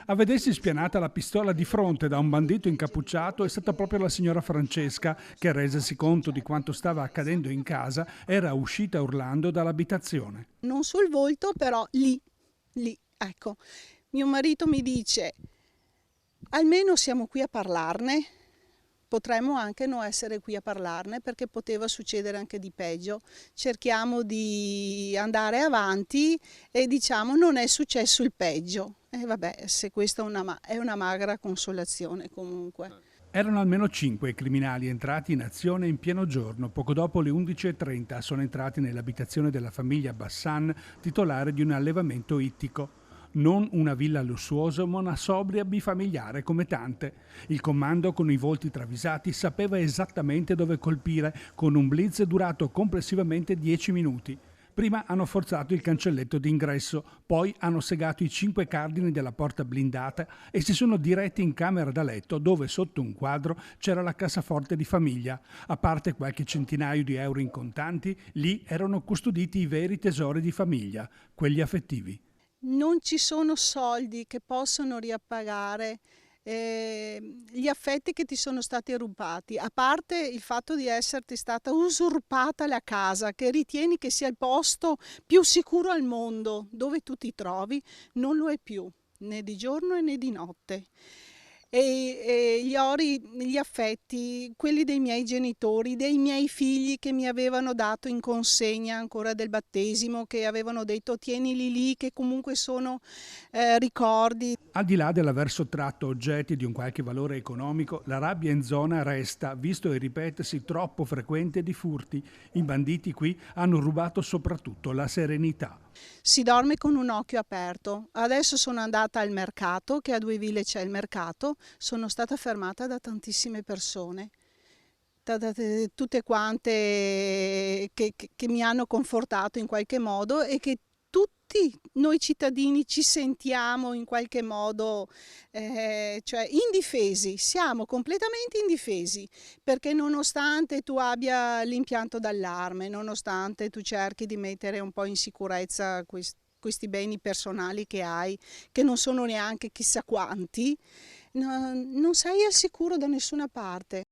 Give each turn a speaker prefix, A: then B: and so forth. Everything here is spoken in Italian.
A: A vedersi spianata la pistola di fronte da un bandito incappucciato è stata proprio la signora Francesca che, resasi conto di quanto stava accadendo in casa, era uscita urlando dall'abitazione.
B: Non sul volto, però lì, ecco. Mio marito mi dice, almeno siamo qui a parlarne, potremmo anche non essere qui a parlarne perché poteva succedere anche di peggio. Cerchiamo di andare avanti e diciamo non è successo il peggio. E vabbè, se questa è una magra consolazione comunque.
A: Erano almeno 5 i criminali entrati in azione in pieno giorno. Poco dopo le 11:30 sono entrati nell'abitazione della famiglia Bassan, titolare di un allevamento ittico. Non una villa lussuosa, ma una sobria bifamiliare come tante. Il comando, con i volti travisati, sapeva esattamente dove colpire, con un blitz durato complessivamente 10 minuti. Prima hanno forzato il cancelletto d'ingresso, poi hanno segato i 5 cardini della porta blindata e si sono diretti in camera da letto dove sotto un quadro c'era la cassaforte di famiglia. A parte qualche centinaio di euro in contanti, lì erano custoditi i veri tesori di famiglia, quelli affettivi.
B: Non ci sono soldi che possono riappagare gli affetti che ti sono stati rubati, a parte il fatto di esserti stata usurpata la casa, che ritieni che sia il posto più sicuro al mondo, dove tu ti trovi, non lo è più, né di giorno né di notte. E gli ori, gli affetti, quelli dei miei genitori, dei miei figli che mi avevano dato in consegna ancora del battesimo, che avevano detto tienili lì, che comunque sono ricordi.
A: Al di là dell'aver sottratto oggetti di un qualche valore economico, la rabbia in zona resta, visto il ripetersi troppo frequente di furti. I banditi qui hanno rubato soprattutto la serenità.
B: Si dorme con un occhio aperto. Adesso sono andata al mercato, che a Due Ville c'è il mercato, sono stata fermata da tantissime persone, tutte quante che mi hanno confortato in qualche modo e che tutti noi cittadini ci sentiamo in qualche modo cioè indifesi, siamo completamente indifesi, perché nonostante tu abbia l'impianto d'allarme, nonostante tu cerchi di mettere un po' in sicurezza questi beni personali che hai, che non sono neanche chissà quanti, non sei al sicuro da nessuna parte.